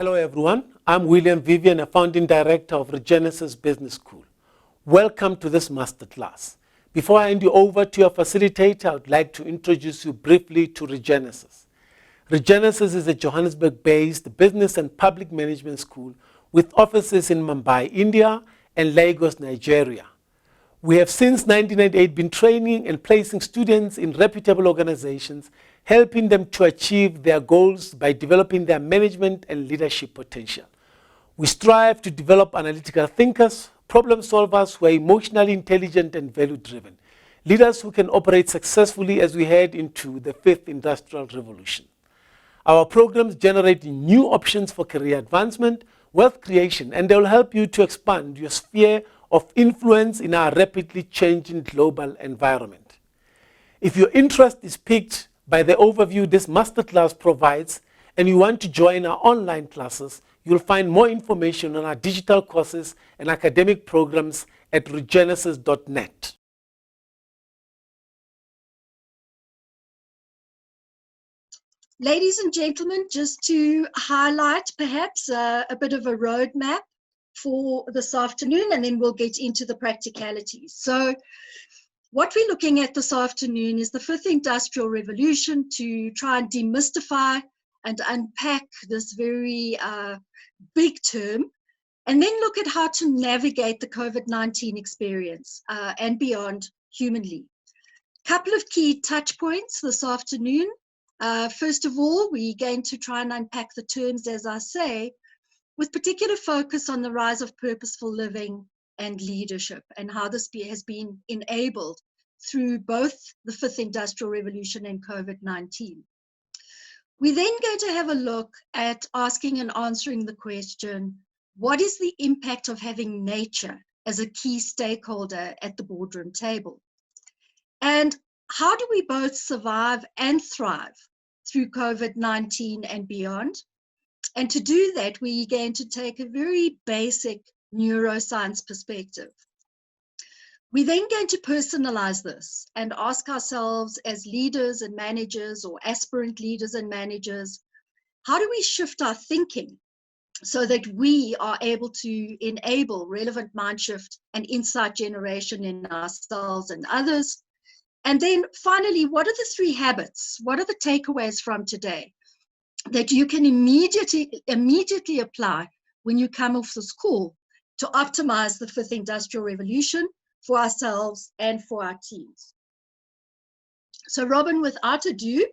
Hello everyone, I'm William Vivian, a founding director of Regenesys Business School. Welcome to this masterclass. Before I hand you over to your facilitator, I would like to introduce you briefly to Regenesys. Regenesys is a Johannesburg-based business and public management school with offices in Mumbai, India and Lagos, Nigeria. We have since 1998 been training and placing students in reputable organizations, helping them to achieve their goals by developing their management and leadership potential. We strive to develop analytical thinkers, problem solvers who are emotionally intelligent and value-driven, leaders who can operate successfully as we head into the fifth industrial revolution. Our programs generate new options for career advancement, wealth creation, and they will help you to expand your sphere of influence in our rapidly changing global environment. If your interest is piqued by the overview this masterclass provides and you want to join our online classes, you'll find more information on our digital courses and academic programs at regenesys.net. Ladies and gentlemen, just to highlight perhaps a bit of a roadmap for this afternoon, and then we'll get into the practicalities. So what we're looking at this afternoon is the fifth industrial revolution, to try and demystify and unpack this very big term, and then look at how to navigate the COVID-19 experience and beyond humanly. Couple of key touch points this afternoon. First of all, we're going to try and unpack the terms, as I say, with particular focus on the rise of purposeful living and leadership, and how this has been enabled through both the fifth industrial revolution and COVID-19. We're then going to have a look at asking and answering the question, what is the impact of having nature as a key stakeholder at the boardroom table? And how do we both survive and thrive through COVID-19 and beyond? And to do that, we're going to take a very basic neuroscience perspective. We're then going to personalize this and ask ourselves, as leaders and managers or aspirant leaders and managers, how do we shift our thinking so that we are able to enable relevant mind shift and insight generation in ourselves and others? And then finally, what are the three habits? What are the takeaways from today that you can immediately apply when you come off this call to optimize the fifth industrial revolution for ourselves and for our teams? So Robin, without ado,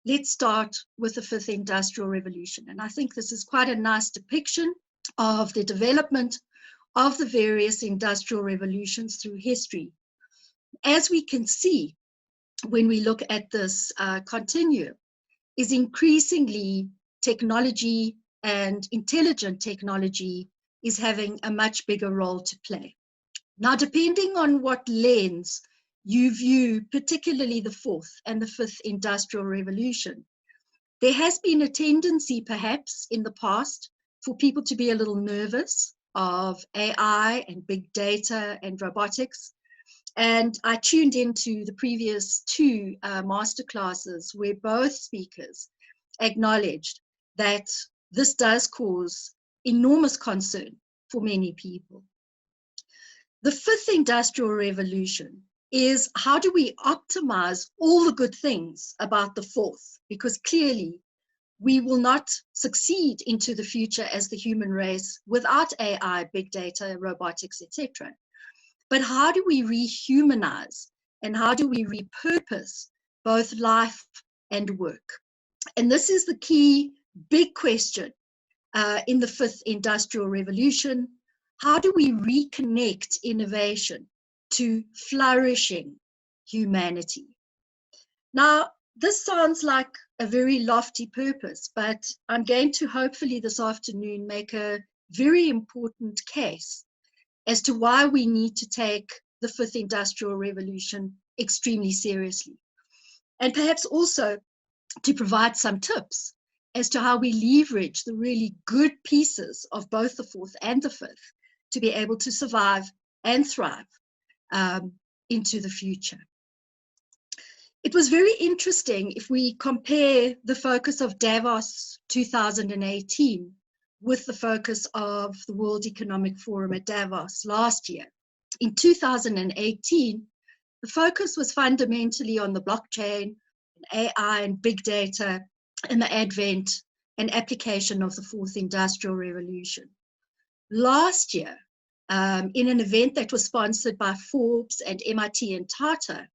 let's start with the fifth industrial revolution. And I think this is quite a nice depiction of the development of the various industrial revolutions through history. As we can see, when we look at this continuum, is increasingly technology and intelligent technology is having a much bigger role to play. Now, depending on what lens you view, particularly the fourth and the fifth industrial revolution, there has been a tendency perhaps in the past for people to be a little nervous of AI and big data and robotics. And I tuned into the previous two masterclasses where both speakers acknowledged that this does cause enormous concern for many people. The fifth industrial revolution is, how do we optimize all the good things about the fourth? Because clearly we will not succeed into the future as the human race without AI, big data, robotics, etc. But how do we rehumanize and how do we repurpose both life and work? And this is the key big question in the fifth industrial revolution. How do we reconnect innovation to flourishing humanity? Now, this sounds like a very lofty purpose, but I'm going to hopefully this afternoon make a very important case as to why we need to take the fifth industrial revolution extremely seriously. And perhaps also to provide some tips as to how we leverage the really good pieces of both the fourth and the fifth to be able to survive and thrive into the future. It was very interesting if we compare the focus of Davos 2018 with the focus of the World Economic Forum at Davos last year. In 2018, the focus was fundamentally on the blockchain, AI and big data, and the advent and application of the fourth industrial revolution. Last year, in an event that was sponsored by Forbes and MIT and Tata,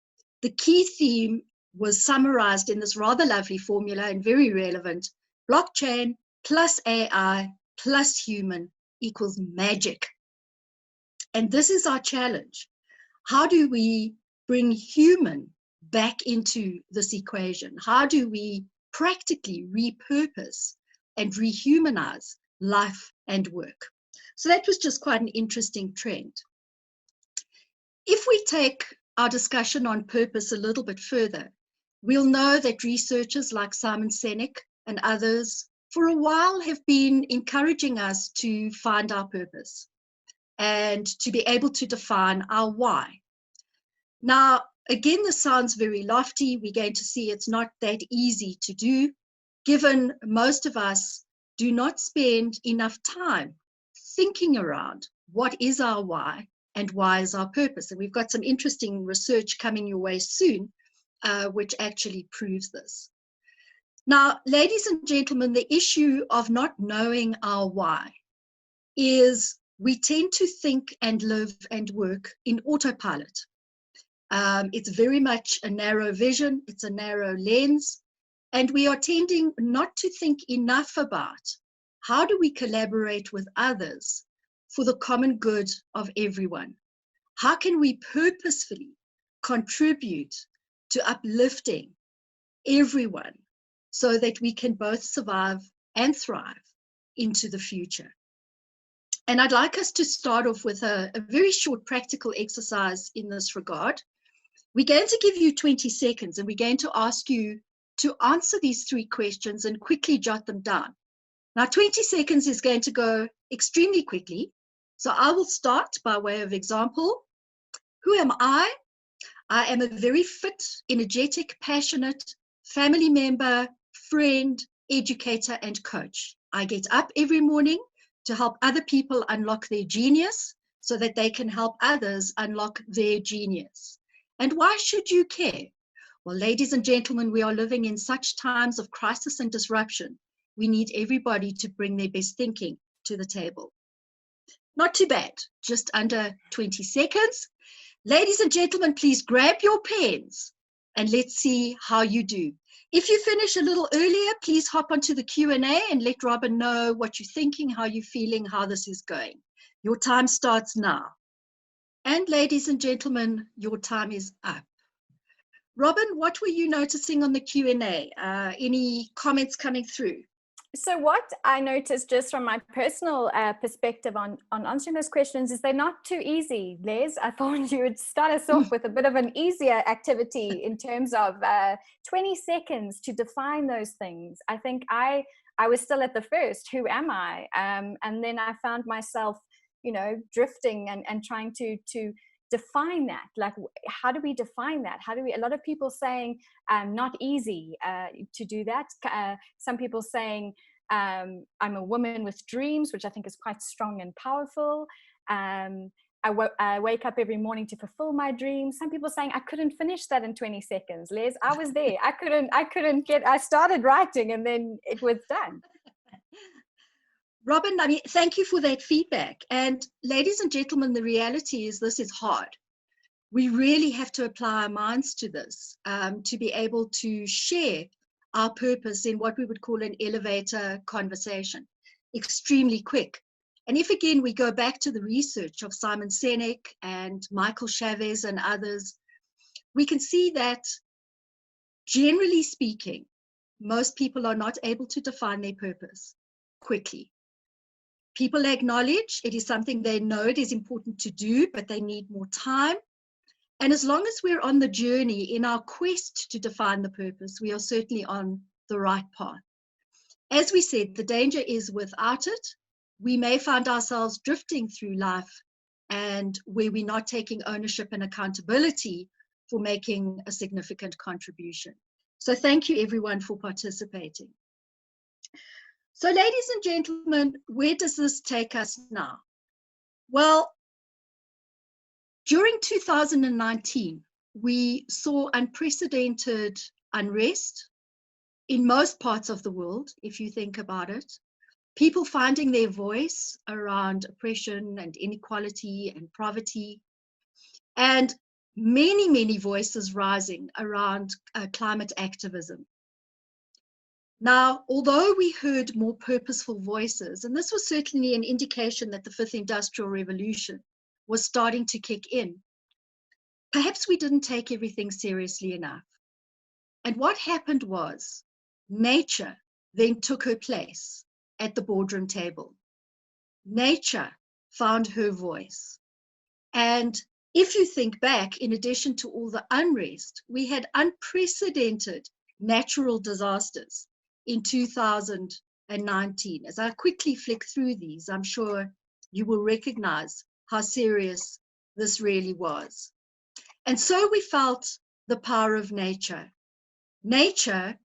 the key theme was summarized in this rather lovely formula and very relevant: blockchain plus AI plus human equals magic. And this is our challenge. How do we bring human back into this equation? How do we practically repurpose and rehumanize life and work? So that was just quite an interesting trend. If we take our discussion on purpose a little bit further, we'll know that researchers like Simon Sinek and others for a while have been encouraging us to find our purpose and to be able to define our why. Now, again, this sounds very lofty. We're going to see it's not that easy to do, given most of us do not spend enough time thinking around what is our why and why is our purpose. And we've got some interesting research coming your way soon, which actually proves this. Now, ladies and gentlemen, the issue of not knowing our why is we tend to think and live and work in autopilot. It's very much a narrow vision, it's a narrow lens, and we are tending not to think enough about how do we collaborate with others for the common good of everyone? How can we purposefully contribute to uplifting everyone so that we can both survive and thrive into the future? And I'd like us to start off with a very short practical exercise in this regard. We're going to give you 20 seconds and we're going to ask you to answer these 3 questions and quickly jot them down. Now, 20 seconds is going to go extremely quickly. So I will start by way of example. Who am I? I am a very fit, energetic, passionate family member, friend, educator, and coach. I get up every morning to help other people unlock their genius so that they can help others unlock their genius. And why should you care? Well, ladies and gentlemen, we are living in such times of crisis and disruption. We need everybody to bring their best thinking to the table. Not too bad, just under 20 seconds. Ladies and gentlemen, please grab your pens and let's see how you do. If you finish a little earlier, please hop onto the Q&A and let Robin know what you're thinking, how you're feeling, how this is going. Your time starts now. And ladies and gentlemen, your time is up. Robin, what were you noticing on the Q&A? Any comments coming through? So what I noticed just from my personal perspective on answering those questions is they're not too easy, Les. I thought you would start us off with a bit of an easier activity in terms of 20 seconds to define those things. I think I was still at the first, who am I? And then I found myself, drifting and trying to define that. Like, how do we define that? A lot of people saying not easy to do that. Some people saying I'm a woman with dreams, which I think is quite strong and powerful. I wake up every morning to fulfill my dreams. Some people saying I couldn't finish that in 20 seconds. Les, I was there. I started writing and then it was done. Robin, thank you for that feedback. And ladies and gentlemen, the reality is this is hard. We really have to apply our minds to this to be able to share our purpose in what we would call an elevator conversation, extremely quick. And if again, we go back to the research of Simon Sinek and Michael Chavez and others, we can see that generally speaking, most people are not able to define their purpose quickly. People acknowledge it is something they know it is important to do, but they need more time. And as long as we're on the journey in our quest to define the purpose, we are certainly on the right path. As we said, the danger is without it, we may find ourselves drifting through life and where we're not taking ownership and accountability for making a significant contribution. So thank you everyone for participating. So ladies and gentlemen, where does this take us now? Well, during 2019, we saw unprecedented unrest in most parts of the world, if you think about it. People finding their voice around oppression and inequality and poverty, and many, many voices rising around climate activism. Now, although we heard more purposeful voices, and this was certainly an indication that the fifth industrial revolution was starting to kick in, perhaps we didn't take everything seriously enough. And what happened was nature then took her place at the boardroom table. Nature found her voice. And if you think back, in addition to all the unrest, we had unprecedented natural disasters in 2019. As I quickly flick through these, I'm sure you will recognize how serious this really was. And so we felt the power of nature. Nature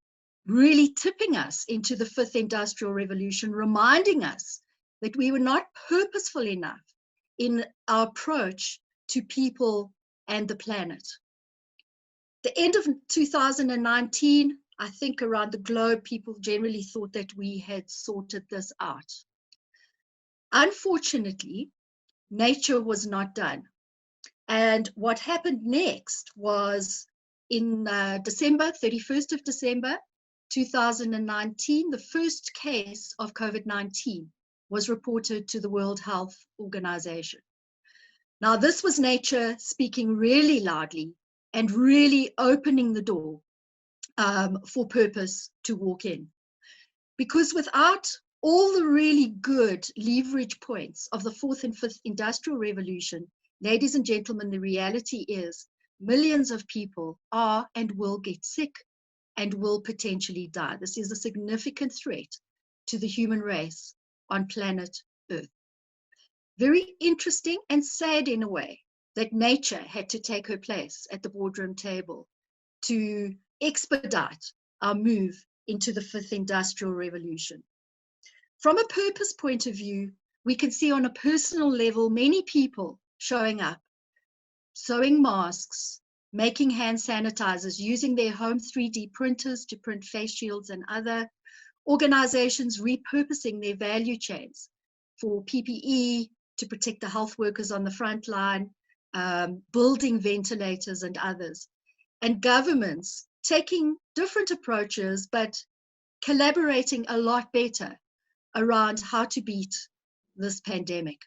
really tipping us into the fifth industrial revolution, reminding us that we were not purposeful enough in our approach to people and the planet. The end of 2019, I think around the globe, people generally thought that we had sorted this out. Unfortunately, nature was not done. And what happened next was in December, 31st of December, 2019, the first case of COVID-19 was reported to the World Health Organization. Now, this was nature speaking really loudly and really opening the door for purpose to walk in. Because without all the really good leverage points of the fourth and fifth industrial revolution, ladies and gentlemen, the reality is millions of people are and will get sick and will potentially die. This is a significant threat to the human race on planet Earth. Very interesting and sad in a way that nature had to take her place at the boardroom table to expedite our move into the fifth industrial revolution. From a purpose point of view, we can see on a personal level many people showing up, sewing masks, making hand sanitizers, using their home 3D printers to print face shields, and other organizations repurposing their value chains for PPE to protect the health workers on the front line, building ventilators and others. And governments taking different approaches, but collaborating a lot better around how to beat this pandemic.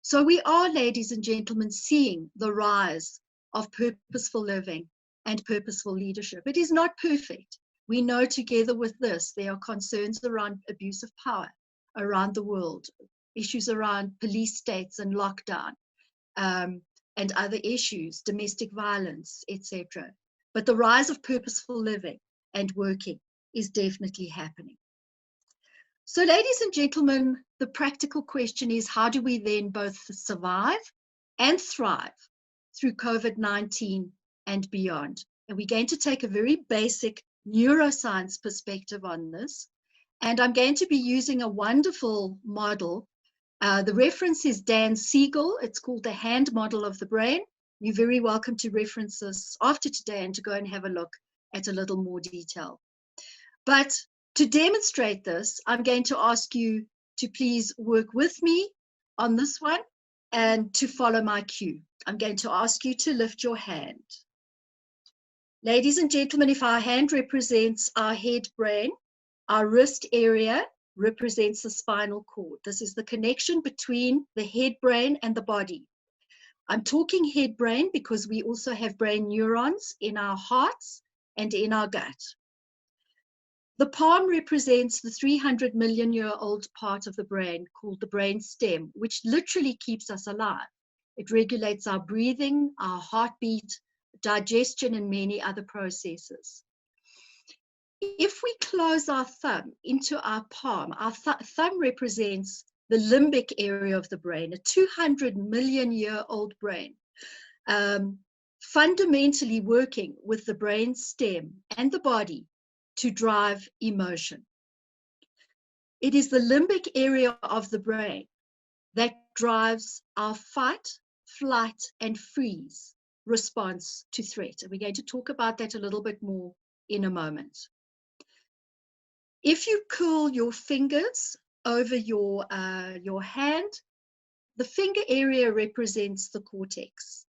So we are, ladies and gentlemen, seeing the rise of purposeful living and purposeful leadership. It is not perfect. We know together with this, there are concerns around abuse of power around the world, issues around police states and lockdown, and other issues, domestic violence, etc. But the rise of purposeful living and working is definitely happening. So ladies and gentlemen, the practical question is, how do we then both survive and thrive through COVID-19 and beyond? And we're going to take a very basic neuroscience perspective on this. And I'm going to be using a wonderful model. The reference is Dan Siegel. It's called the hand model of the brain. You're very welcome to reference this after today and to go and have a look at a little more detail. But to demonstrate this, I'm going to ask you to please work with me on this one and to follow my cue. I'm going to ask you to lift your hand. Ladies and gentlemen, if our hand represents our head brain, our wrist area represents the spinal cord. This is the connection between the head brain and the body. I'm talking head brain because we also have brain neurons in our hearts and in our gut. The palm represents the 300 million year old part of the brain called the brain stem, which literally keeps us alive. It regulates our breathing, our heartbeat, digestion, and many other processes. If we close our thumb into our palm, our thumb represents the limbic area of the brain, a 200 million year old brain. fundamentally working with the brain stem and the body to drive emotion. It is the limbic area of the brain that drives our fight, flight, and freeze response to threat. And we're going to talk about that a little bit more in a moment. If you curl your fingers over your hand, the finger area represents the cortex.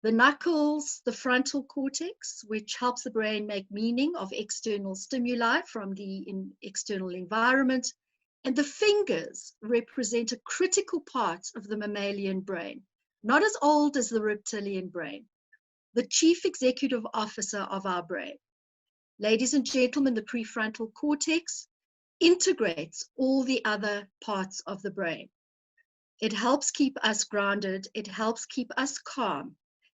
The knuckles, the frontal cortex, which helps the brain make meaning of external stimuli from the external environment. And the fingers represent a critical part of the mammalian brain, not as old as the reptilian brain, the chief executive officer of our brain. Ladies and gentlemen, the prefrontal cortex integrates all the other parts of the brain. It helps keep us grounded, it helps keep us calm,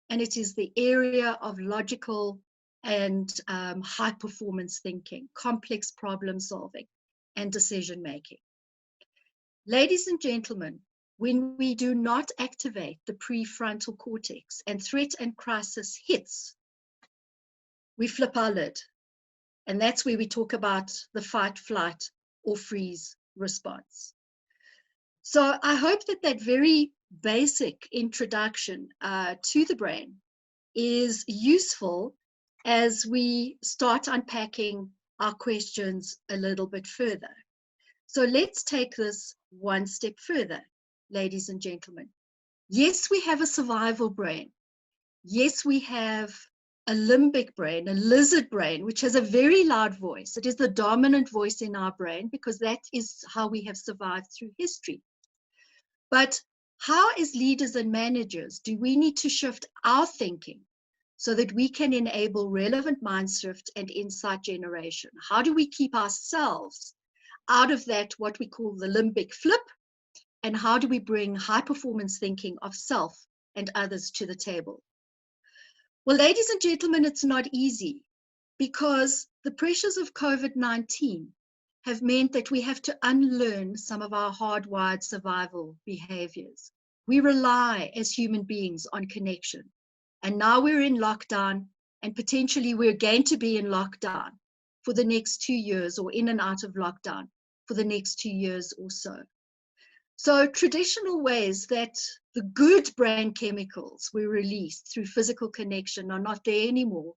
and it is the area of logical and high performance thinking, complex problem solving, and decision making. Ladies and gentlemen, when we do not activate the prefrontal cortex and threat and crisis hits, we flip our lid. And that's where we talk about the fight, flight, or freeze response. So I hope that that very basic introduction to the brain is useful as we start unpacking our questions a little bit further. So let's take this one step further, ladies and gentlemen. Yes, we have a survival brain. Yes, we have a limbic brain, a lizard brain, which has a very loud voice. It is the dominant voice in our brain because that is how we have survived through history. But how, as leaders and managers, do we need to shift our thinking so that we can enable relevant mind shift and insight generation? How do we keep ourselves out of that, what we call the limbic flip? And how do we bring high performance thinking of self and others to the table? Well, ladies and gentlemen, it's not easy because the pressures of COVID-19 have meant that we have to unlearn some of our hardwired survival behaviors. We rely as human beings on connection. And now we're in lockdown, and potentially we're going to be in lockdown for the next 2 years, or in and out of lockdown for the next 2 years or so. So traditional ways that the good brain chemicals were released through physical connection are not there anymore.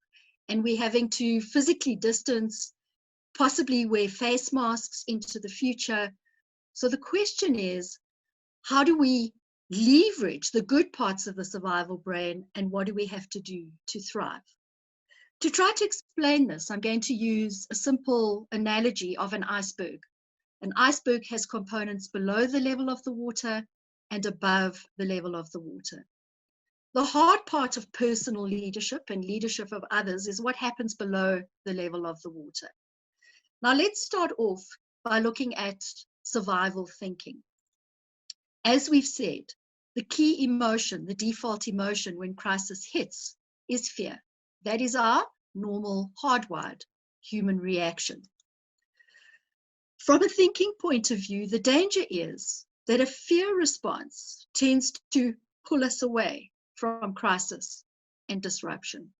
And we're having to physically distance, possibly wear face masks into the future. So the question is, how do we leverage the good parts of the survival brain, and what do we have to do to thrive? To try to explain this, I'm going to use a simple analogy of an iceberg. An iceberg has components below the level of the water and above the level of the water. The hard part of personal leadership and leadership of others is what happens below the level of the water. Now let's start off by looking at survival thinking. As we've said, the key emotion, the default emotion when crisis hits, is fear. That is our normal hardwired human reaction. From a thinking point of view, the danger is that a fear response tends to pull us away from crisis and disruption.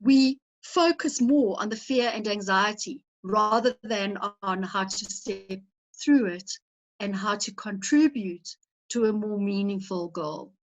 We focus more on the fear and anxiety rather than on how to step through it and how to contribute to a more meaningful goal.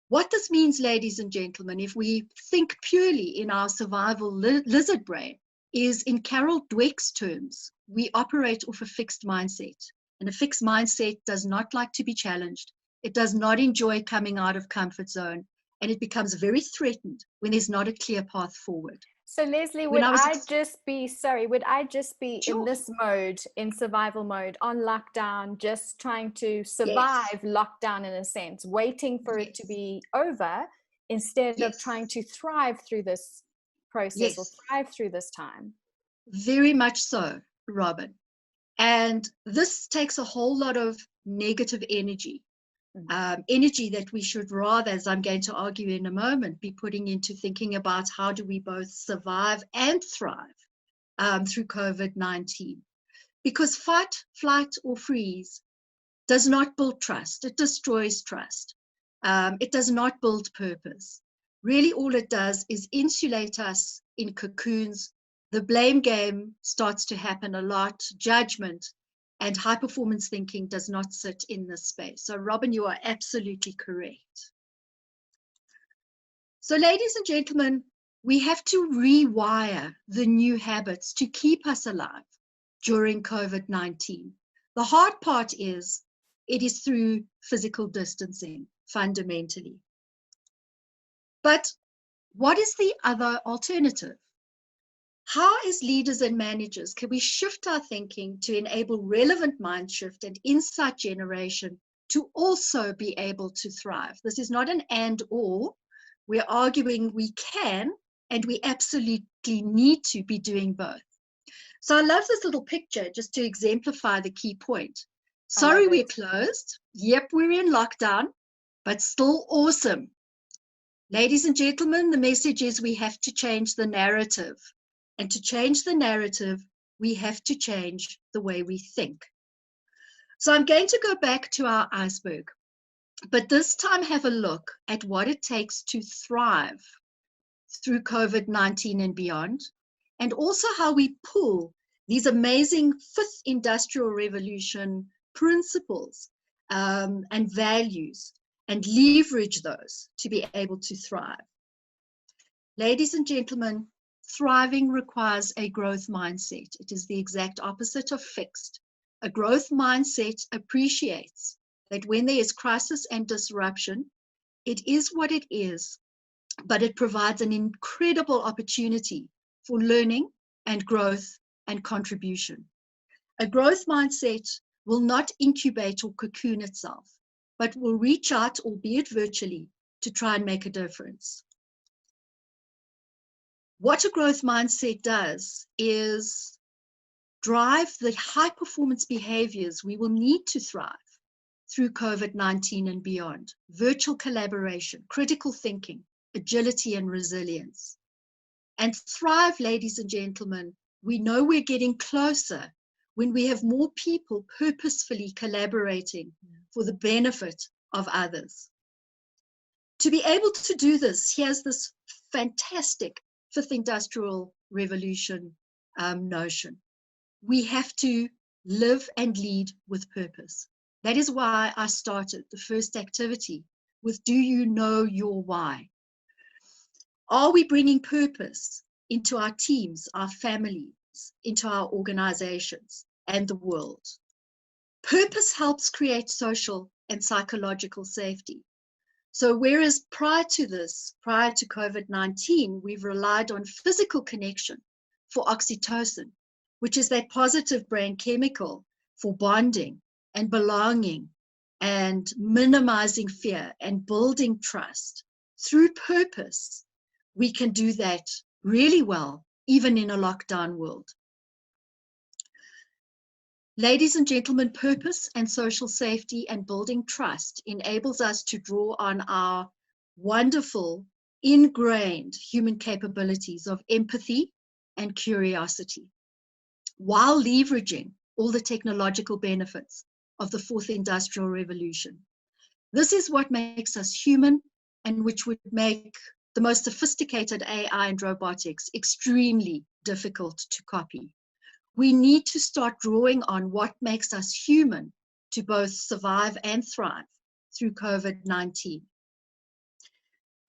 What this means, ladies and gentlemen, if we think purely in our survival lizard brain, is in Carol Dweck's terms, we operate off a fixed mindset. And a fixed mindset does not like to be challenged. It does not enjoy coming out of comfort zone. And it becomes very threatened when there's not a clear path forward. So Leslie, would I just be in this mode, in survival mode, on lockdown, just trying to survive lockdown in a sense, waiting for it to be over instead of trying to thrive through this process or thrive through this time? Very much so, Robin. And this takes a whole lot of negative energy. Energy that we should rather, as I'm going to argue in a moment, be putting into thinking about how do we both survive and thrive through COVID-19. Because fight, flight, or freeze does not build trust. It destroys trust. It does not build purpose. really all it does is insulate us in cocoons. The blame game starts to happen a lot, judgment, and high performance thinking does not sit in this space. So Robin, you are absolutely correct. So ladies and gentlemen, we have to rewire the new habits to keep us alive during COVID-19. The hard part is it is through physical distancing, fundamentally. But what is the other alternative? How, as leaders and managers, can we shift our thinking to enable relevant mind shift and insight generation to also be able to thrive? This is not an and or. We're arguing we can and we absolutely need to be doing both. So I love this little picture just to exemplify the key point. Sorry, we're closed. Yep, we're in lockdown, but still awesome. Ladies and gentlemen, the message is we have to change the narrative. And to change the narrative, we have to change the way we think. So I'm going to go back to our iceberg, but this time have a look at what it takes to thrive through COVID-19 and beyond, and also how we pull these amazing fifth industrial revolution principles and values and leverage those to be able to thrive. Ladies and gentlemen, thriving requires a growth mindset. It is the exact opposite of fixed. A growth mindset appreciates that when there is crisis and disruption, it is what it is, but it provides an incredible opportunity for learning and growth and contribution. A growth mindset will not incubate or cocoon itself, but will reach out, albeit virtually, to try and make a difference. What a growth mindset does is drive the high performance behaviors we will need to thrive through COVID-19 and beyond. Virtual collaboration, critical thinking, agility and resilience. And thrive, ladies and gentlemen, we know we're getting closer when we have more people purposefully collaborating for the benefit of others. To be able to do this, here's this fantastic fifth industrial revolution notion. We have to live and lead with purpose. That is why I started the first activity with, do you know your why? Are we bringing purpose into our teams, our families, into our organizations and the world? Purpose helps create social and psychological safety. So whereas prior to this, prior to COVID-19, we've relied on physical connection for oxytocin, which is that positive brain chemical for bonding and belonging and minimizing fear and building trust. Through purpose, we can do that really well, even in a lockdown world. Ladies and gentlemen, purpose and social safety and building trust enables us to draw on our wonderful, ingrained human capabilities of empathy and curiosity, while leveraging all the technological benefits of the fourth industrial revolution. This is what makes us human and which would make the most sophisticated AI and robotics extremely difficult to copy. We need to start drawing on what makes us human to both survive and thrive through COVID-19.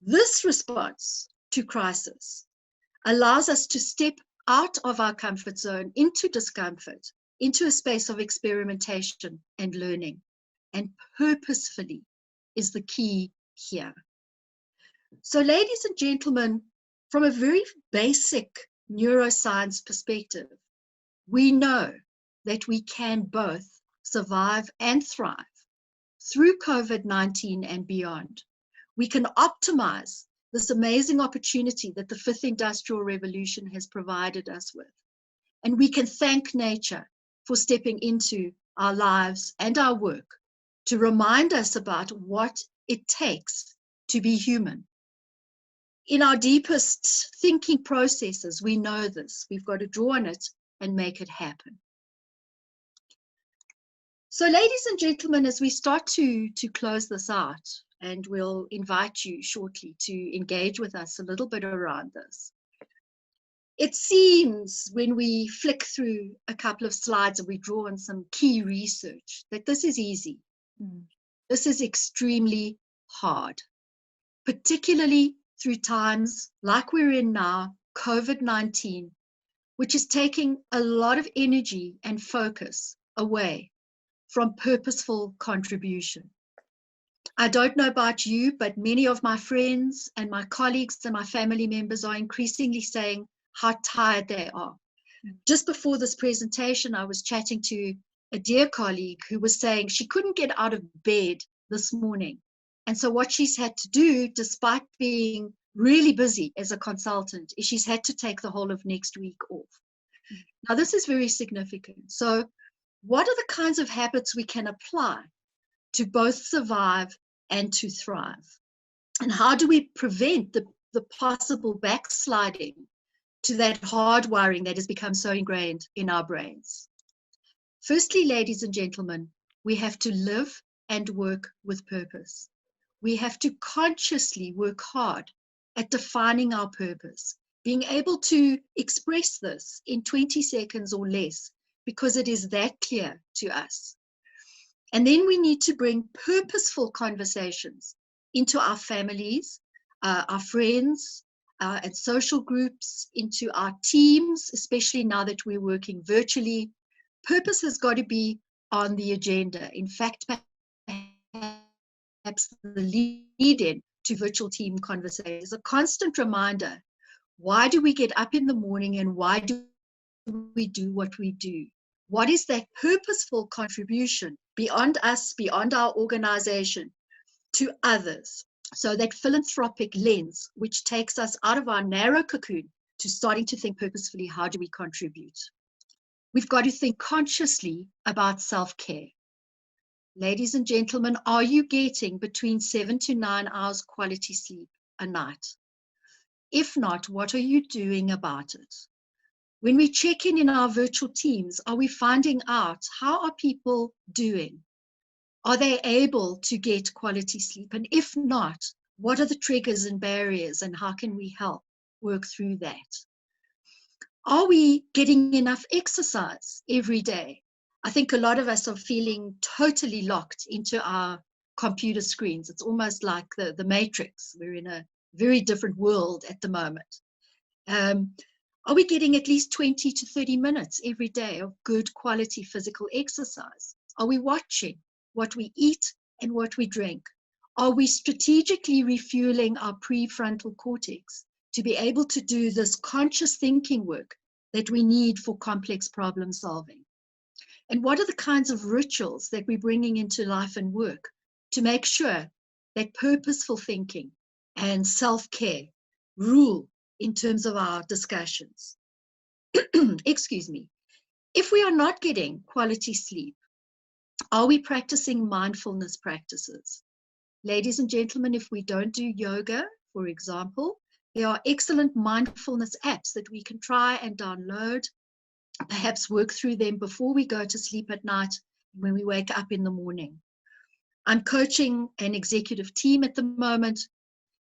This response to crisis allows us to step out of our comfort zone into discomfort, into a space of experimentation and learning, and purposefully is the key here. So, ladies and gentlemen, from a very basic neuroscience perspective, we know that we can both survive and thrive through COVID-19 and beyond. We can optimize this amazing opportunity that the fifth industrial revolution has provided us with. And we can thank nature for stepping into our lives and our work to remind us about what it takes to be human. In our deepest thinking processes, we know this. We've got to draw on it and make it happen. So ladies and gentlemen, as we start to close this out, and we'll invite you shortly to engage with us a little bit around this. It seems when we flick through a couple of slides and we draw on some key research that this is easy. This is extremely hard, particularly through times like we're in now, COVID-19, which is taking a lot of energy and focus away from purposeful contribution. I don't know about you, but many of my friends and my colleagues and my family members are increasingly saying how tired they are. Just before this presentation, I was chatting to a dear colleague who was saying she couldn't get out of bed this morning. And so what she's had to do, despite being really busy as a consultant, is she's had to take the whole of next week off. Now, this is very significant. So what are the kinds of habits we can apply to both survive and to thrive? And how do we prevent the possible backsliding to that hardwiring that has become so ingrained in our brains? Firstly, ladies and gentlemen, we have to live and work with purpose. We have to consciously work hard at defining our purpose, being able to express this in 20 seconds or less, because it is that clear to us. And then we need to bring purposeful conversations into our families, our friends, and social groups, into our teams, especially now that we're working virtually. Purpose has got to be on the agenda. In fact, perhaps the lead-in to virtual team conversations is a constant reminder. Why do we get up in the morning, and why do we do what we do? What is that purposeful contribution beyond us, beyond our organization, to others? So that philanthropic lens, which takes us out of our narrow cocoon to starting to think purposefully, how do we contribute? We've got to think consciously about self-care. Ladies and gentlemen, are you getting between 7 to 9 hours quality sleep a night? If not, what are you doing about it? When we check in our virtual teams, are we finding out how are people doing? Are they able to get quality sleep? And if not, what are the triggers and barriers, and how can we help work through that? Are we getting enough exercise every day? I think a lot of us are feeling totally locked into our computer screens. It's almost like the Matrix. We're in a very different world at the moment. Are we getting at least 20 to 30 minutes every day of good quality physical exercise? Are we watching what we eat and what we drink? Are we strategically refueling our prefrontal cortex to be able to do this conscious thinking work that we need for complex problem solving? And what are the kinds of rituals that we're bringing into life and work to make sure that purposeful thinking and self-care rule in terms of our discussions? Excuse me. If we are not getting quality sleep, are we practicing mindfulness practices? Ladies and gentlemen, if we don't do yoga, for example, there are excellent mindfulness apps that we can try and download, perhaps work through them before we go to sleep at night, when we wake up in the morning. I'm coaching an executive team at the moment,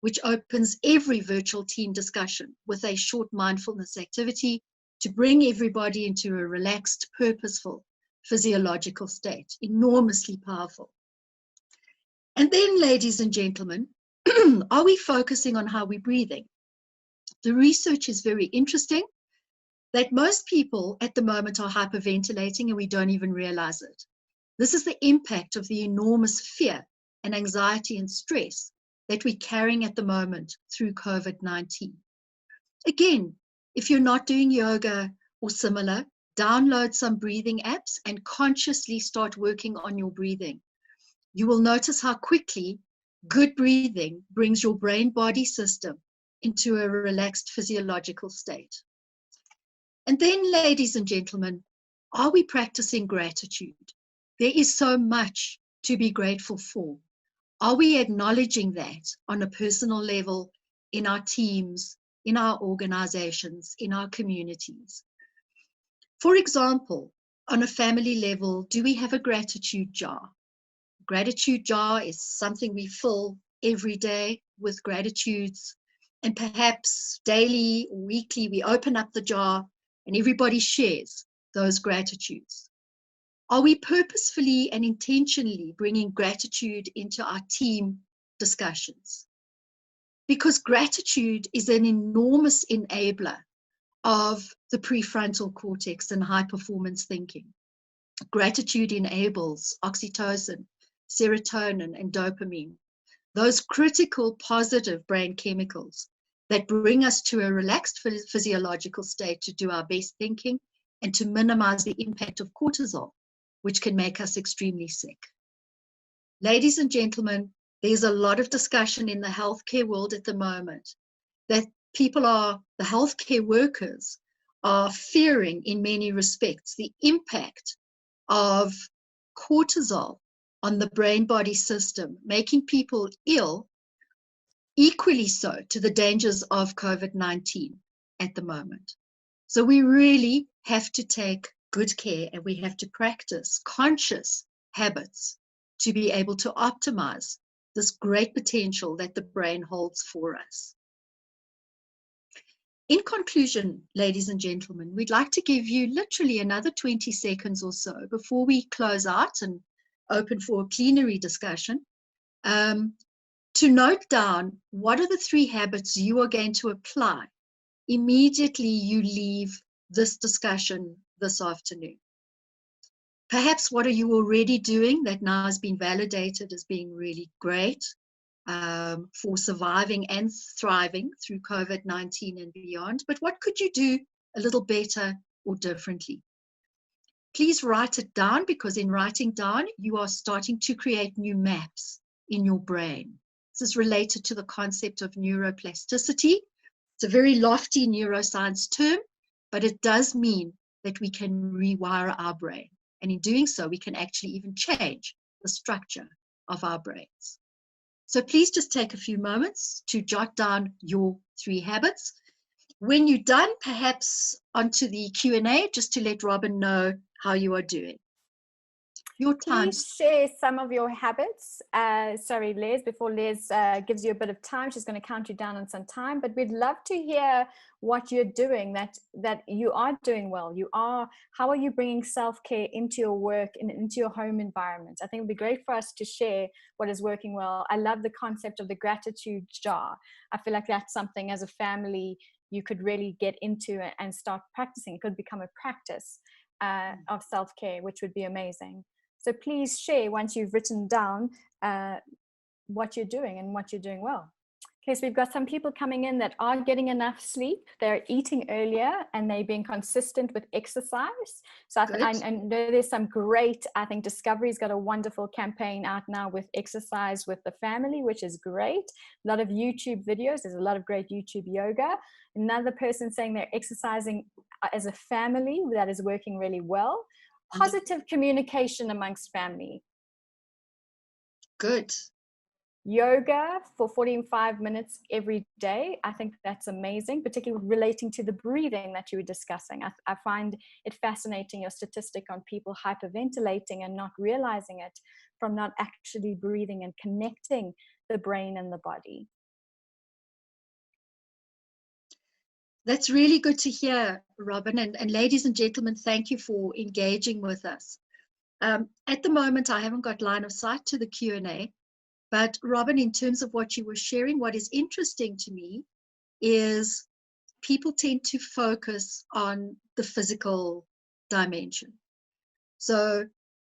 which opens every virtual team discussion with a short mindfulness activity to bring everybody into a relaxed, purposeful, physiological state. Enormously powerful. And then, ladies and gentlemen, are we focusing on how we're breathing? The research is very interesting, that most people at the moment are hyperventilating and we don't even realize it. This is the impact of the enormous fear and anxiety and stress that we're carrying at the moment through COVID-19. Again, if you're not doing yoga or similar, download some breathing apps and consciously start working on your breathing. You will notice how quickly good breathing brings your brain-body system into a relaxed physiological state. And then, ladies and gentlemen, are we practicing gratitude? There is so much to be grateful for. Are we acknowledging that on a personal level, in our teams, in our organizations, in our communities? For example, on a family level, do we have a gratitude jar? Gratitude jar is something we fill every day with gratitudes, and perhaps daily or weekly we open up the jar and everybody shares those gratitudes? Are we purposefully and intentionally bringing gratitude into our team discussions? Because gratitude is an enormous enabler of the prefrontal cortex and high performance thinking. Gratitude enables oxytocin, serotonin, and dopamine, those critical positive brain chemicals that bring us to a relaxed physiological state to do our best thinking and to minimize the impact of cortisol, which can make us extremely sick. Ladies and gentlemen, there's a lot of discussion in the healthcare world at the moment that the healthcare workers are fearing in many respects the impact of cortisol on the brain-body system, making people ill, equally so to the dangers of COVID-19 at the moment. So we really have to take good care and we have to practice conscious habits to be able to optimize this great potential that the brain holds for us. In conclusion, ladies and gentlemen, we'd like to give you literally another 20 seconds or so before we close out and open for a plenary discussion, to note down what are the 3 habits you are going to apply immediately you leave this discussion this afternoon. Perhaps what are you already doing that now has been validated as being really great for surviving and thriving through COVID-19 and beyond, but what could you do a little better or differently? Please write it down, because in writing down, you are starting to create new maps in your brain. This is related to the concept of neuroplasticity. It's a very lofty neuroscience term, but it does mean that we can rewire our brain. And in doing so, we can actually even change the structure of our brains. So please just take a few moments to jot down your 3 habits. When you're done, perhaps onto the Q&A, just to let Robin know how you are doing. Your time. Please share some of your habits. Sorry, Les, before Les gives you a bit of time, she's going to count you down on some time, but we'd love to hear what you're doing that you are doing well. How are you bringing self-care into your work and into your home environment? I think it'd be great for us to share what is working well. I love the concept of the gratitude jar. I feel like that's something as a family you could really get into and start practicing. It could become a practice of self-care, which would be amazing. So please share once you've written down what you're doing and what you're doing well. Okay, so we've got some people coming in that are getting enough sleep. They're eating earlier and they're being consistent with exercise. So I know there's some great, I think Discovery's got a wonderful campaign out now with exercise with the family, which is great. A lot of YouTube videos. There's a lot of great YouTube yoga. Another person saying they're exercising as a family. That is working really well. Positive communication amongst family. Good. Yoga for 45 minutes every day. I think that's amazing, particularly relating to the breathing that you were discussing. I find it fascinating, your statistic on people hyperventilating and not realizing it from not actually breathing and connecting the brain and the body. That's really good to hear, Robin. And ladies and gentlemen, thank you for engaging with us. At the moment, I haven't got line of sight to the Q&A, but Robin, in terms of what you were sharing, what is interesting to me is people tend to focus on the physical dimension. So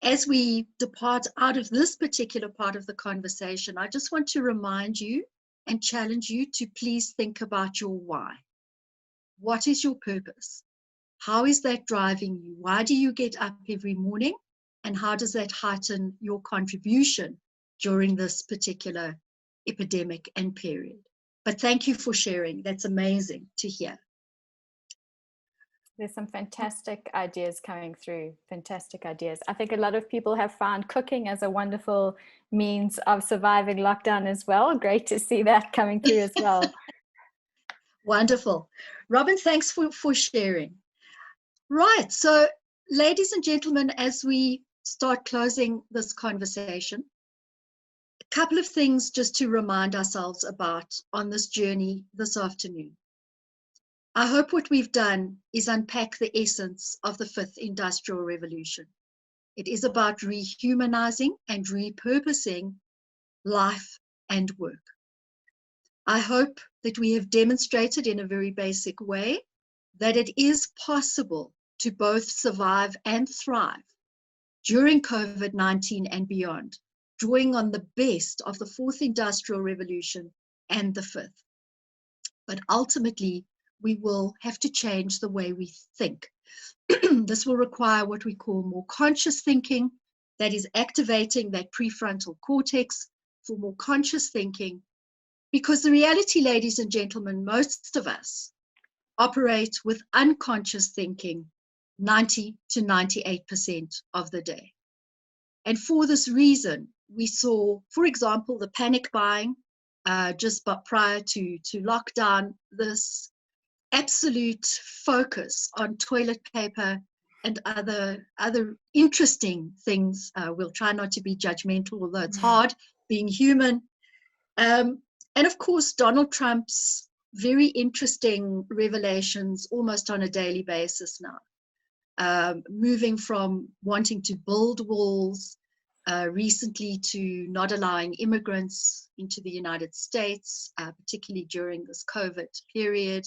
as we depart out of this particular part of the conversation, I just want to remind you and challenge you to please think about your why. What is your purpose? How is that driving you? Why do you get up every morning? And how does that heighten your contribution during this particular epidemic and period? But thank you for sharing. That's amazing to hear. There's some fantastic ideas coming through. Fantastic ideas. I think a lot of people have found cooking as a wonderful means of surviving lockdown as well. Great to see that coming through as well. Wonderful. Robin, thanks for sharing. Right. So, ladies and gentlemen, as we start closing this conversation, couple of things just to remind ourselves about on this journey this afternoon. I hope what we've done is unpack the essence of the fifth industrial revolution. It is about rehumanizing and repurposing life and work. I hope that we have demonstrated in a very basic way that it is possible to both survive and thrive during COVID-19 and beyond, drawing on the best of the fourth industrial revolution and the fifth. But ultimately, we will have to change the way we think. This will require what we call more conscious thinking, that is activating that prefrontal cortex for more conscious thinking, because the reality, ladies and gentlemen, most of us operate with unconscious thinking 90 to 98% of the day. And for this reason, we saw, for example, the panic buying just prior to lockdown, this absolute focus on toilet paper and other interesting things. We'll try not to be judgmental, although it's hard being human. And of course, Donald Trump's very interesting revelations almost on a daily basis now, moving from wanting to build walls recently to not allowing immigrants into the United States, particularly during this COVID period.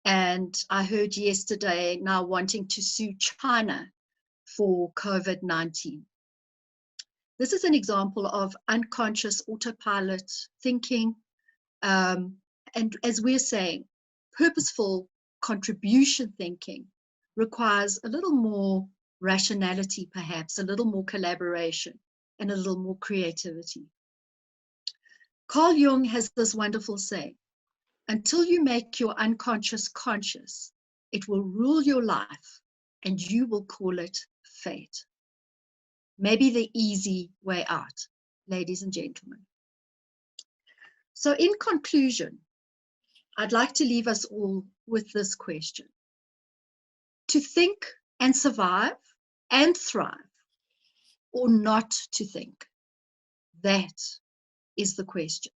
And I heard yesterday now wanting to sue China for COVID-19. This is an example of unconscious autopilot thinking. And as we're saying, purposeful contribution thinking requires a little more rationality, perhaps, a little more collaboration, and a little more creativity. Carl Jung has this wonderful saying, until you make your unconscious conscious, it will rule your life and you will call it fate. Maybe the easy way out, ladies and gentlemen. So in conclusion, I'd like to leave us all with this question. To think and survive and thrive, or not to think? That is the question.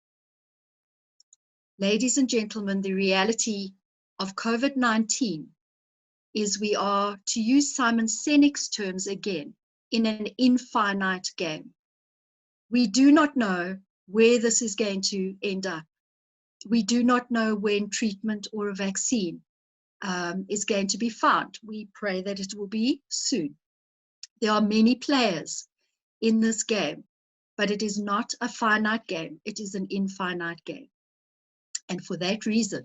Ladies and gentlemen, the reality of COVID-19 is we are, to use Simon Sinek's terms again, in an infinite game. We do not know where this is going to end up. We do not know when treatment or a vaccine is going to be found. We pray that it will be soon. There are many players in this game, but it is not a finite game. It is an infinite game. And for that reason,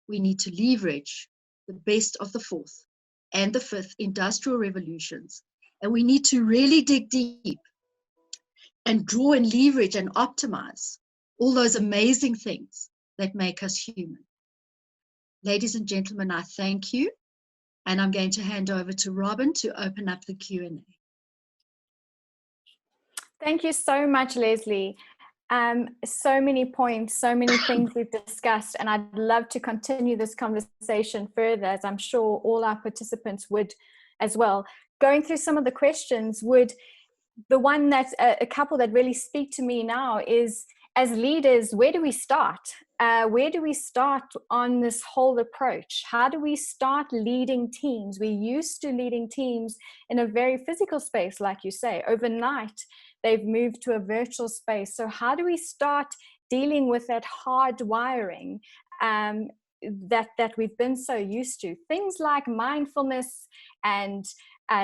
we need to leverage the best of the fourth and the fifth industrial revolutions. And we need to really dig deep and draw and leverage and optimize all those amazing things that make us human. Ladies and gentlemen, I thank you. And I'm going to hand over to Robin to open up the Q&A. Thank you so much, Leslie. So many points, so many things we've discussed, and I'd love to continue this conversation further, as I'm sure all our participants would as well. Going through some of the questions, the one that a couple that really speak to me now is, as leaders, where do we start? Where do we start on this whole approach? How do we start leading teams? We're used to leading teams in a very physical space, like you say. Overnight, they've moved to a virtual space. So how do we start dealing with that hard wiring that we've been so used to? Things like mindfulness and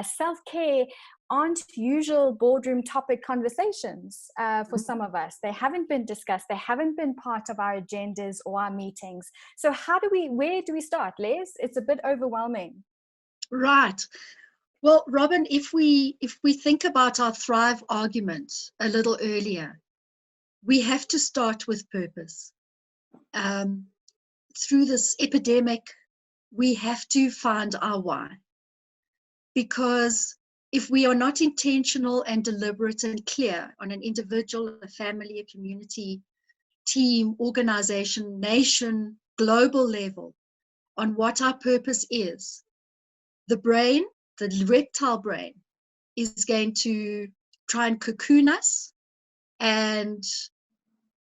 self-care aren't usual boardroom topic conversations for some of us. They haven't been discussed. They haven't been part of our agendas or our meetings. So where do we start, Les? It's a bit overwhelming. Right. Well, Robin, if we think about our Thrive argument a little earlier, we have to start with purpose. Through this epidemic, we have to find our why. Because if we are not intentional and deliberate and clear on an individual, a family, a community, team, organization, nation, global level on what our purpose is, the brain, the reptile brain, is going to try and cocoon us And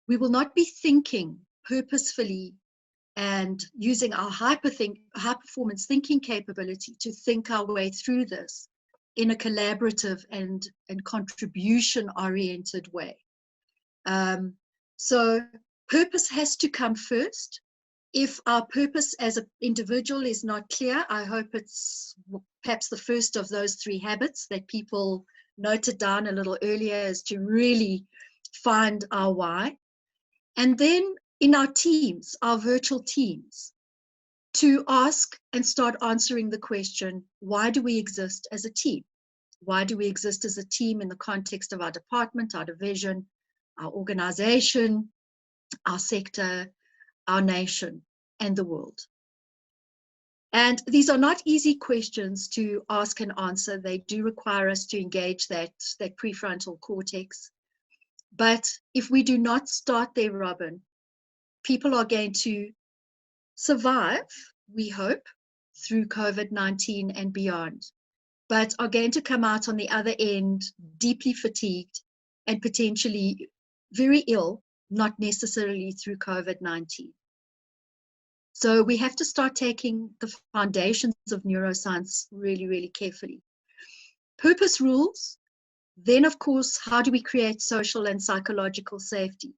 we will not be thinking purposefully and using our high performance thinking capability to think our way through this in a collaborative and contribution oriented way. So purpose has to come first. If our purpose as an individual is not clear, I hope it's perhaps the first of those 3 habits that people noted down a little earlier, is to really find our why. And then in our teams, our virtual teams, to ask and start answering the question, why do we exist as a team? Why do we exist as a team in the context of our department, our division, our organization, our sector, our nation, and the world? And these are not easy questions to ask and answer. They do require us to engage that prefrontal cortex. But if we do not start there, Robin, people are going to survive, we hope, through COVID-19 and beyond, but are going to come out on the other end deeply fatigued and potentially very ill, not necessarily through COVID-19. So we have to start taking the foundations of neuroscience really, really carefully. Purpose rules. Then, of course, how do we create social and psychological safety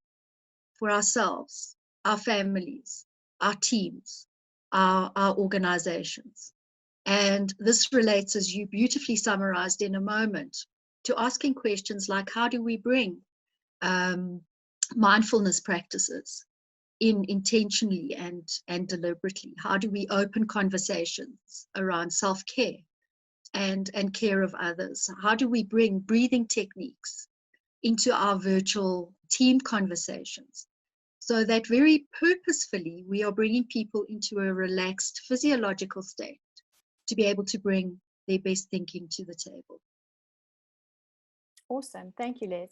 for ourselves, our families, our teams, our organizations? And this relates, as you beautifully summarized in a moment, to asking questions like, how do we bring mindfulness practices in intentionally and deliberately? How do we open conversations around self-care and care of others? How do we bring breathing techniques into our virtual team conversations, so that very purposefully we are bringing people into a relaxed physiological state to be able to bring their best thinking to the table? Awesome. Thank you, Liz.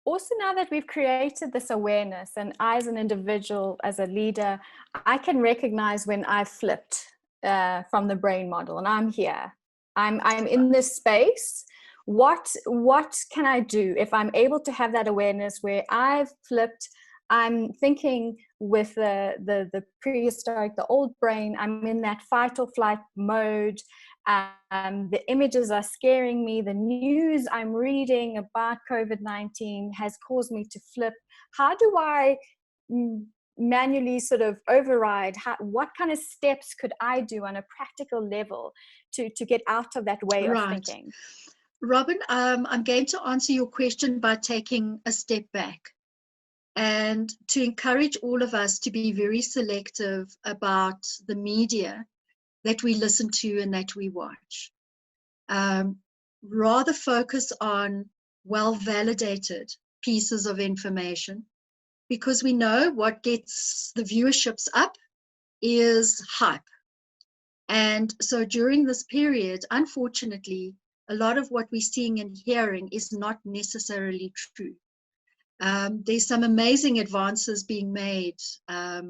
Also, now that we've created this awareness, and I as an individual, as a leader, I can recognize when I've flipped from the brain model and I'm here. I'm in this space. What can I do if I'm able to have that awareness where I've flipped? I'm thinking with the prehistoric, the old brain. I'm in that fight or flight mode. The images are scaring me. The news I'm reading about COVID-19 has caused me to flip. How do I manually sort of override? What kind of steps could I do on a practical level to get out of that way of thinking? Robin, I'm going to answer your question by taking a step back and to encourage all of us to be very selective about the media that we listen to and that we watch. Rather focus on well-validated pieces of information, because we know what gets the viewerships up is hype. And so during this period, unfortunately, a lot of what we're seeing and hearing is not necessarily true. There's some amazing advances being made, I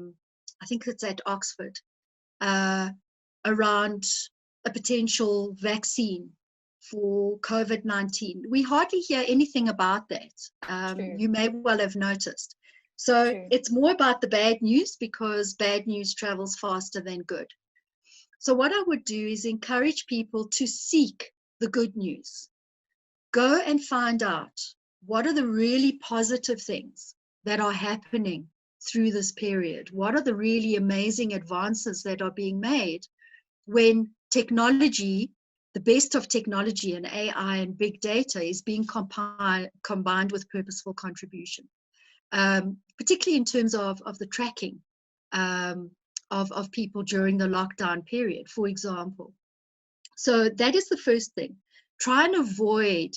think it's at Oxford, around a potential vaccine for COVID-19. We hardly hear anything about that. You may well have noticed. So it's more about the bad news, because bad news travels faster than good. So what I would do is encourage people to seek the good news. Go and find out what are the really positive things that are happening through this period. What are the really amazing advances that are being made when technology, the best of technology and AI and big data, is being combined with purposeful contribution, particularly in terms of the tracking of people during the lockdown period, for example. So that is the first thing. Try and avoid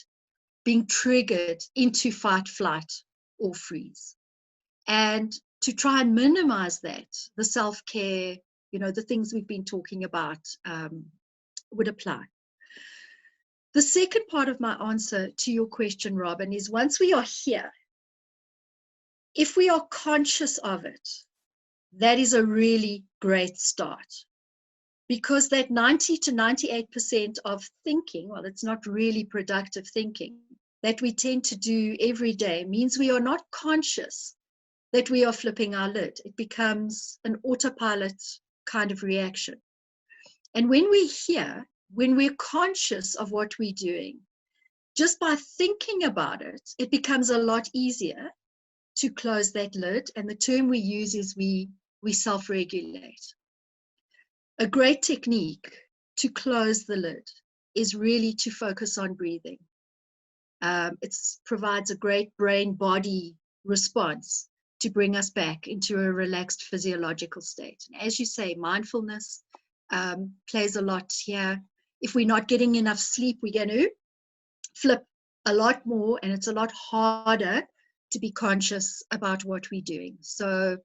being triggered into fight, flight, or freeze. And to try and minimize that, the self-care, the things we've been talking about would apply. The second part of my answer to your question, Robin, is once we are here, if we are conscious of it, that is a really great start. Because that 90 to 98% of thinking, well, it's not really productive thinking, that we tend to do every day means we are not conscious that we are flipping our lid. It becomes an autopilot kind of reaction. And when we're conscious of what we're doing, just by thinking about it, it becomes a lot easier to close that lid. And the term we use is we self-regulate. A great technique to close the lid is really to focus on breathing. It provides a great brain-body response to bring us back into a relaxed physiological state. And as you say, mindfulness plays a lot here. If we're not getting enough sleep, we're going to flip a lot more, and it's a lot harder to be conscious about what we're doing. So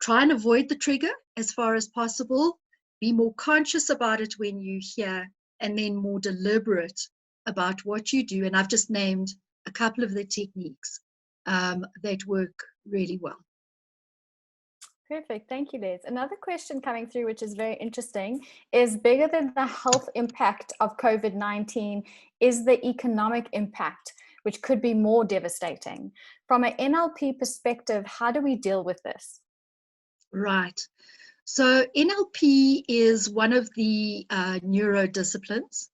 try and avoid the trigger as far as possible. Be more conscious about it when you hear, and then more deliberate about what you do. And I've just named a couple of the techniques that work really well. Perfect. Thank you, Liz. Another question coming through, which is very interesting, is bigger than the health impact of COVID-19 is the economic impact, which could be more devastating. From an NLP perspective, how do we deal with this? Right. So NLP is one of the neurodisciplines,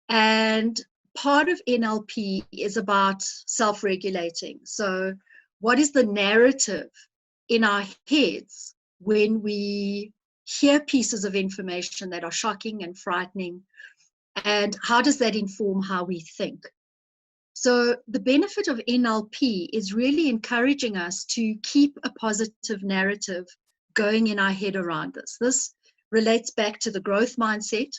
and part of NLP is about self-regulating. So what is the narrative in our heads when we hear pieces of information that are shocking and frightening, and how does that inform how we think? So the benefit of NLP is really encouraging us to keep a positive narrative going in our head around this. This relates back to the growth mindset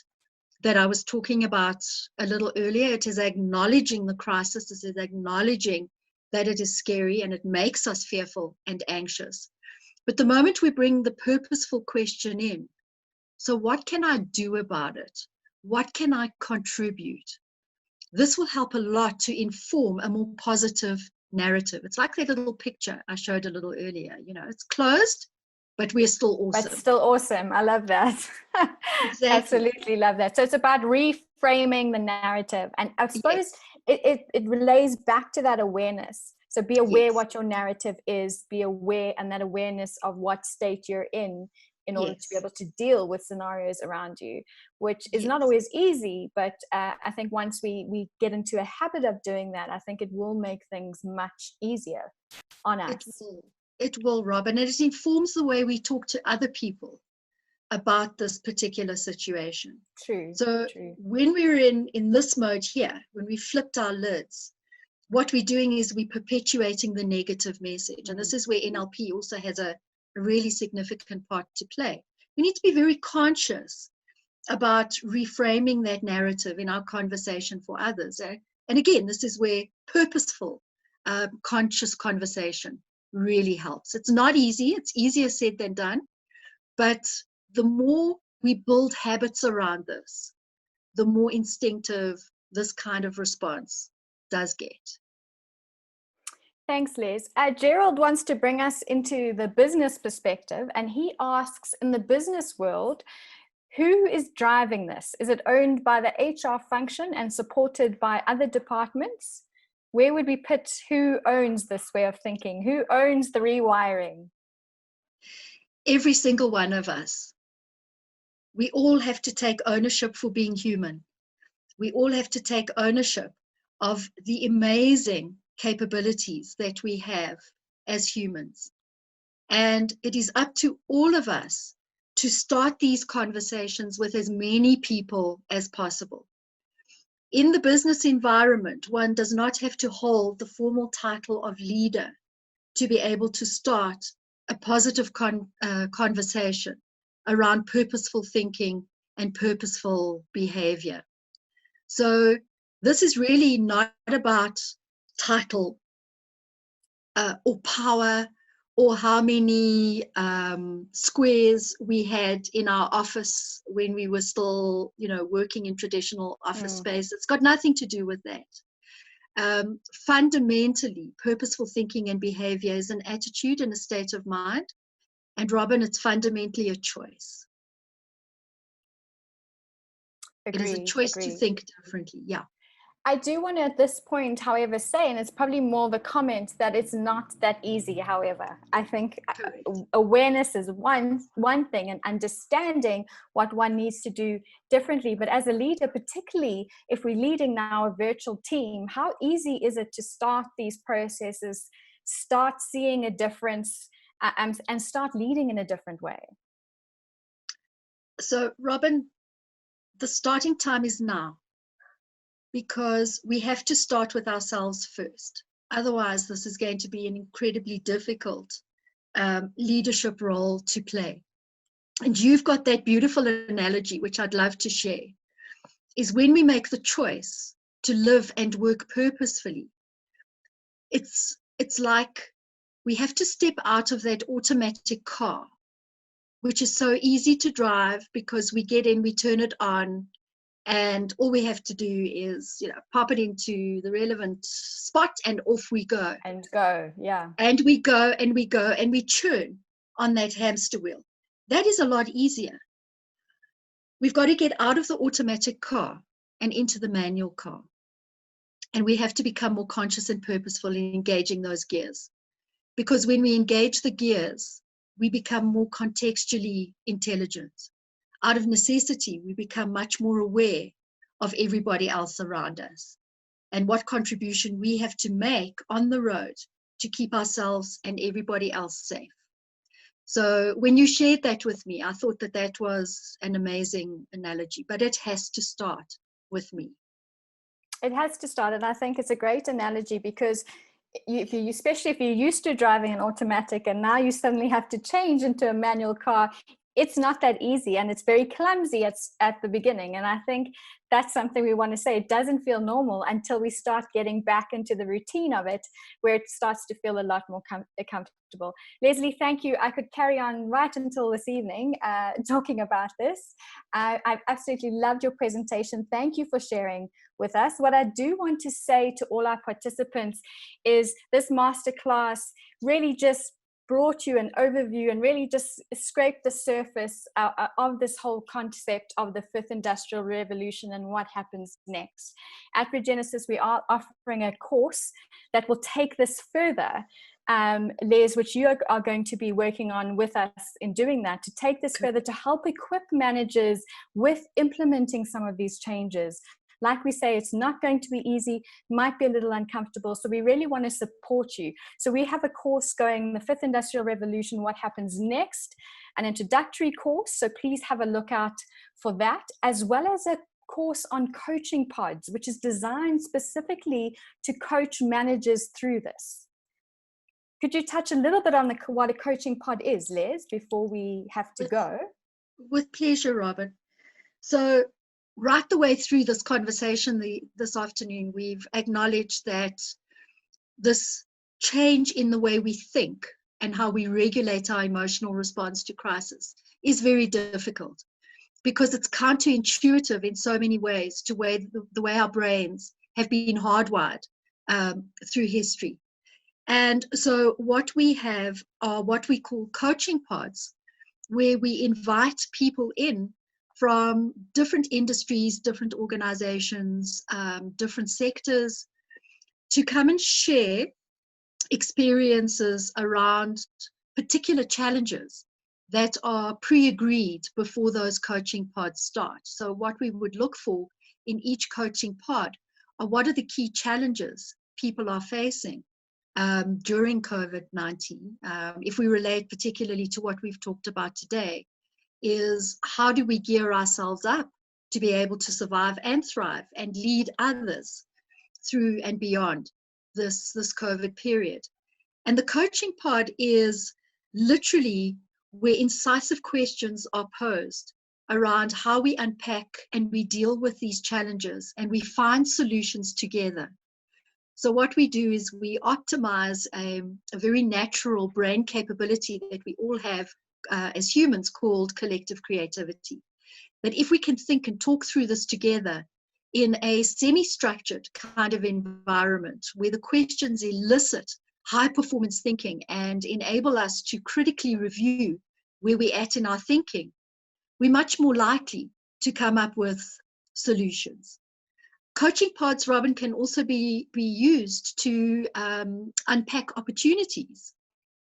that I was talking about a little earlier. It is acknowledging the crisis, it is acknowledging that it is scary and it makes us fearful and anxious. But the moment we bring the purposeful question in, so what can I do about it? What can I contribute? This will help a lot to inform a more positive narrative. It's like that little picture I showed a little earlier. You know, it's closed, but we're still awesome. But still awesome. I love that. Exactly. Absolutely love that. So it's about reframing the narrative. And I suppose it relays back to that awareness. So be aware what your narrative is, be aware, and that awareness of what state you're in order to be able to deal with scenarios around you, which is not always easy. But I think once we get into a habit of doing that, I think it will make things much easier on us. It will, Robin, and it informs the way we talk to other people about this particular situation. True. So when we're in this mode here, when we flipped our lids, what we're doing is we're perpetuating the negative message. And this is where NLP also has a really significant part to play. We need to be very conscious about reframing that narrative in our conversation for others. And again, this is where purposeful, conscious conversation really helps. It's not easy. It's easier said than done. But the more we build habits around this, the more instinctive this kind of response does get. Thanks, Liz. Gerald wants to bring us into the business perspective, and he asks, in the business world, who is driving this? Is it owned by the HR function and supported by other departments? Where would we put who owns this way of thinking? Who owns the rewiring? Every single one of us. We all have to take ownership for being human. We all have to take ownership of the amazing capabilities that we have as humans. And it is up to all of us to start these conversations with as many people as possible. In the business environment, one does not have to hold the formal title of leader to be able to start a positive conversation around purposeful thinking and purposeful behavior. So this is really not about title or power or how many squares we had in our office when we were still, working in traditional office space. It's got nothing to do with that. Fundamentally, purposeful thinking and behavior is an attitude and a state of mind. And Robin, it's fundamentally a choice. Agreed, it is a choice to think differently. Yeah. I do want to at this point, however, say, and it's probably more of a comment, that it's not that easy, however. I think Correct. awareness is one thing, and understanding what one needs to do differently. But as a leader, particularly if we're leading now a virtual team, how easy is it to start these processes, start seeing a difference, and start leading in a different way? So, Robin, the starting time is now, because we have to start with ourselves first. Otherwise, this is going to be an incredibly difficult leadership role to play. And you've got that beautiful analogy, which I'd love to share, is when we make the choice to live and work purposefully, it's like we have to step out of that automatic car, which is so easy to drive because we get in, we turn it on, and all we have to do is, pop it into the relevant spot, and off we go. And go, yeah. And we go, and we go, and we churn on that hamster wheel. That is a lot easier. We've got to get out of the automatic car and into the manual car. And we have to become more conscious and purposeful in engaging those gears. Because when we engage the gears, we become more contextually intelligent. Out of necessity, we become much more aware of everybody else around us and what contribution we have to make on the road to keep ourselves and everybody else safe. So when you shared that with me, I thought that that was an amazing analogy, but it has to start with me. It has to start, and I think it's a great analogy, because especially if you're used to driving an automatic and now you suddenly have to change into a manual car, it's not that easy, and it's very clumsy at the beginning. And I think that's something we want to say. It doesn't feel normal until we start getting back into the routine of it, where it starts to feel a lot more comfortable. Leslie, thank you. I could carry on right until this evening talking about this. I've absolutely loved your presentation. Thank you for sharing with us. What I do want to say to all our participants is this masterclass really just brought you an overview and really just scraped the surface of this whole concept of the fifth industrial revolution and what happens next. At Regenesys, we are offering a course that will take this further, Les, which you are going to be working on with us in doing that, to take this further, to help equip managers with implementing some of these changes. Like we say, it's not going to be easy, might be a little uncomfortable. So we really want to support you. So we have a course going, the Fifth Industrial Revolution, What Happens Next, an introductory course. So please have a look out for that, as well as a course on coaching pods, which is designed specifically to coach managers through this. Could you touch a little bit on what a coaching pod is, Les, before we have to go? With pleasure, Robin. So right the way through this conversation this afternoon, we've acknowledged that this change in the way we think and how we regulate our emotional response to crisis is very difficult, because it's counterintuitive in so many ways to the way our brains have been hardwired through history. And so what we have are what we call coaching pods, where we invite people in from different industries, different organizations, different sectors, to come and share experiences around particular challenges that are pre-agreed before those coaching pods start. So what we would look for in each coaching pod are what are the key challenges people are facing during COVID-19. If we relate particularly to what we've talked about today, is how do we gear ourselves up to be able to survive and thrive and lead others through and beyond this COVID period. And the coaching pod is literally where incisive questions are posed around how we unpack and we deal with these challenges and we find solutions together. So what we do is we optimize a very natural brain capability that we all have as humans, called collective creativity. That if we can think and talk through this together in a semi-structured kind of environment where the questions elicit high performance thinking and enable us to critically review where we're at in our thinking, we're much more likely to come up with solutions. Coaching pods, Robin, can also be used to unpack opportunities,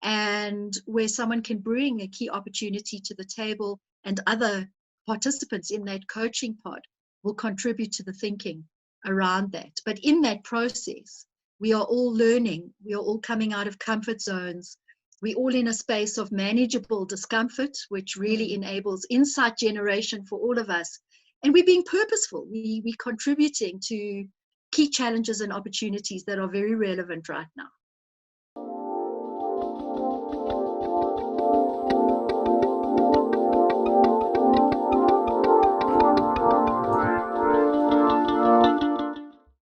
and where someone can bring a key opportunity to the table, and other participants in that coaching pod will contribute to the thinking around that. But in that process, we are all learning, we are all coming out of comfort zones, we're all in a space of manageable discomfort, which really enables insight generation for all of us. And we're being purposeful, we're contributing to key challenges and opportunities that are very relevant right now.